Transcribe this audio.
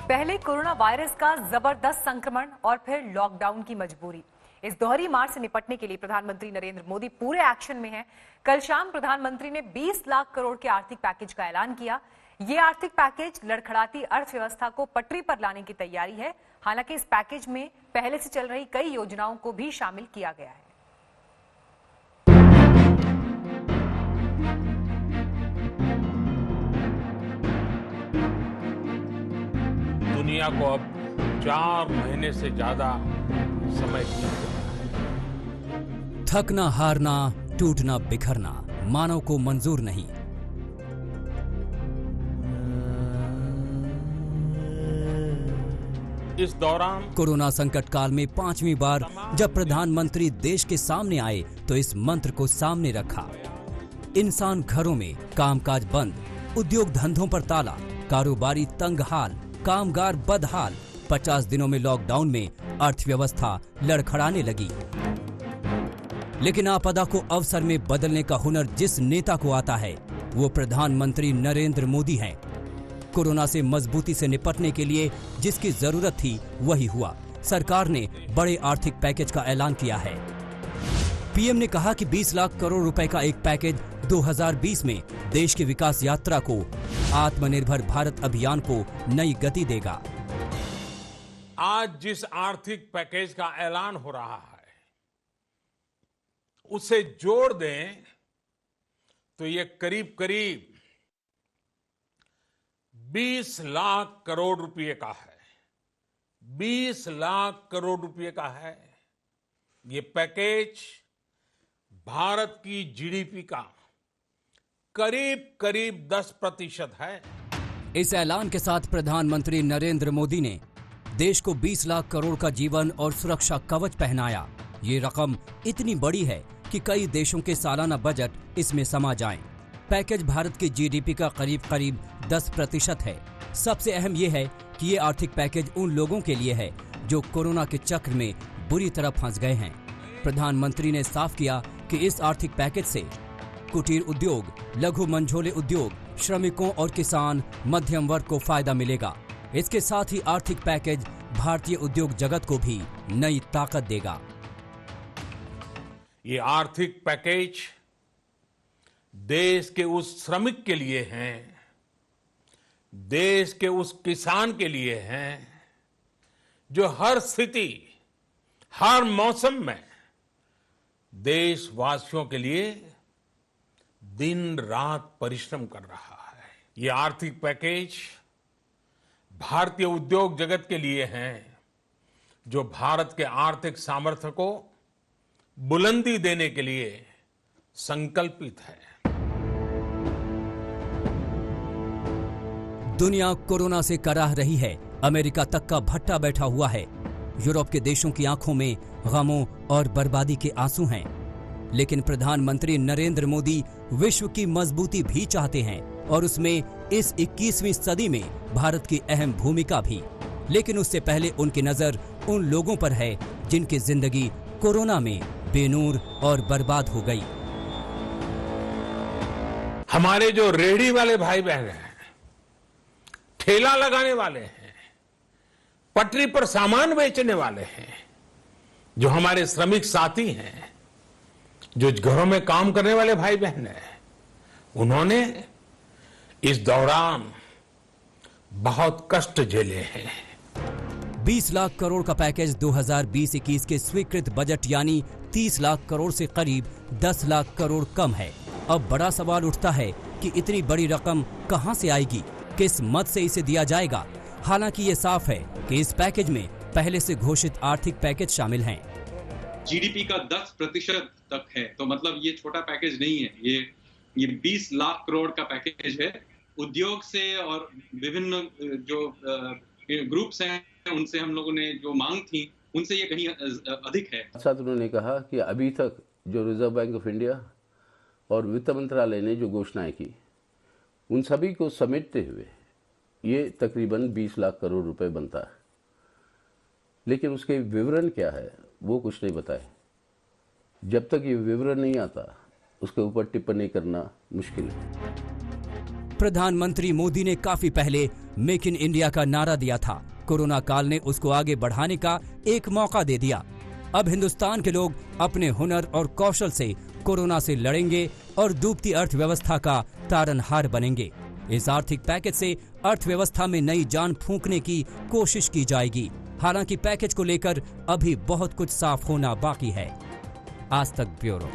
पहले corona virus का जबरदस्त संक्रमण और फिर लॉकडाउन की मजबूरी। इस दोहरी मार से निपटने के लिए प्रधानमंत्री नरेंद्र मोदी पूरे एक्शन में हैं। कल शाम प्रधानमंत्री ने 20 लाख करोड़ के आर्थिक पैकेज का ऐलान किया। ये आर्थिक पैकेज लड़खड़ाती अर्थव्यवस्था को पटरी पर लाने की तैयारी है। हालांकि इस पैकेज में पहले से चल रही कई योजनाओं को भी शामिल किया गया है। दुनिया को अब 4 महीने से ज्यादा समय बीत गया है। थकना हारना टूटना बिखरना मानव को मंजूर नहीं। इस दौरान कोरोना संकट काल में 5वीं बार जब प्रधानमंत्री देश के सामने आए तो इस मंत्र को सामने रखा। इंसान घरों में, कामकाज बंद, उद्योग धंधों पर ताला, कारोबारी तंग हाल, कामगार बदहाल। 50 दिनों में लॉकडाउन में अर्थव्यवस्था लड़खड़ाने लगी। लेकिन आपदा को अवसर में बदलने का हुनर जिस नेता को आता है वो प्रधानमंत्री नरेंद्र मोदी हैं। कोरोना से मजबूती से निपटने के लिए जिसकी जरूरत थी वही हुआ। सरकार ने बड़े आर्थिक पैकेज का ऐलान किया है। पीएम ने कहा कि 20 लाख करोड़ रुपए का एक पैकेज 2020 में देश की विकास यात्रा को, आत्मनिर्भर भारत अभियान को नई गति देगा। आज जिस आर्थिक पैकेज का ऐलान हो रहा है उसे जोड़ दें तो ये करीब करीब 20 लाख करोड़ रुपए का है। 20 लाख करोड़ रुपए का है। ये पैकेज भारत की जीडीपी का करीब करीब 10% है। इस ऐलान के साथ प्रधानमंत्री नरेंद्र मोदी ने देश को 20 लाख करोड़ का जीवन और सुरक्षा कवच पहनाया। ये रकम इतनी बड़ी है कि कई देशों के सालाना बजट इसमें समा जाएं। पैकेज भारत की जीडीपी का करीब करीब 10% है। सबसे अहम यह है कि ये आर्थिक पैकेज उन लोगों के लिए है जो कोरोना के चक्र में बुरी तरह फंस गए हैं। प्रधानमंत्री ने साफ किया कि इस आर्थिक पैकेज से कुटीर उद्योग, लघु मंझोले उद्योग, श्रमिकों और किसान, मध्यम वर्ग को फायदा मिलेगा। इसके साथ ही आर्थिक पैकेज भारतीय उद्योग जगत को भी नई ताकत देगा। ये आर्थिक पैकेज देश के उस श्रमिक के लिए है, देश के उस किसान के लिए है जो हर स्थिति, हर मौसम में देशवासियों के लिए दिन रात परिश्रम कर रहा है। ये आर्थिक पैकेज भारतीय उद्योग जगत के लिए है जो भारत के आर्थिक सामर्थ्य को बुलंदी देने के लिए संकल्पित है। दुनिया कोरोना से कराह रही है। अमेरिका तक का भट्टा बैठा हुआ है। यूरोप के देशों की आंखों में गमों और बर्बादी के आंसू हैं। लेकिन प्रधानमंत्री नरेंद्र मोदी विश्व की मजबूती भी चाहते हैं और उसमें इस 21वीं सदी में भारत की अहम भूमिका भी। लेकिन उससे पहले उनकी नजर उन लोगों पर है जिनकी जिंदगी कोरोना में बेनूर और बर्बाद हो गई। हमारे जो रेहड़ी वाले भाई बहन हैं, ठेला लगाने वाले हैं, पटरी पर सामान बेचने वाले हैं, जो हमारे श्रमिक साथी हैं, जो घरों में काम करने वाले भाई बहन हैं, उन्होंने इस दौरान बहुत कष्ट झेले हैं। 20 लाख करोड़ का पैकेज 2020-21 के स्वीकृत बजट यानी 30 लाख करोड़ से करीब 10 लाख करोड़ कम है। अब बड़ा सवाल उठता है कि इतनी बड़ी रकम कहां से आएगी, किस मद से इसे दिया जाएगा। हालांकि ये साफ है कि इस पैकेज में पहले से घोषित आर्थिक पैकेज शामिल हैं। जीडीपी का 10% तक है, तो मतलब ये छोटा पैकेज नहीं है। ये 20 लाख करोड़ का पैकेज है। उद्योग से और विभिन्न जो ग्रुप्स हैं उनसे हम लोगों ने जो मांग थी उनसे ये कहीं अधिक है। साथ उन्होंने कहा कि अभी तक जो रिजर्व बैंक ऑफ इंडिया और वित्त मंत्रालय ने जो घोषणाएं की उन सभी को समेटते हुए ये तकरीबन 20 लाख करोड़ रुपए बनता है। लेकिन उसके विवरण क्या है वो कुछ नहीं बताए। जब तक ये विवरण नहीं आता उसके ऊपर टिप्पणी करना मुश्किल है। प्रधानमंत्री मोदी ने काफी पहले मेक इन इंडिया का नारा दिया था। कोरोना काल ने उसको आगे बढ़ाने का एक मौका दे दिया। अब हिंदुस्तान के लोग अपने हुनर और कौशल से कोरोना से लड़ेंगे और डूबती अर्थव्यवस्था का तारनहार बनेंगे। इस आर्थिक पैकेज से अर्थव्यवस्था में नई जान फूंकने की कोशिश की जाएगी। हालांकि पैकेज को लेकर अभी बहुत कुछ साफ होना बाकी है। आज तक ब्यूरो।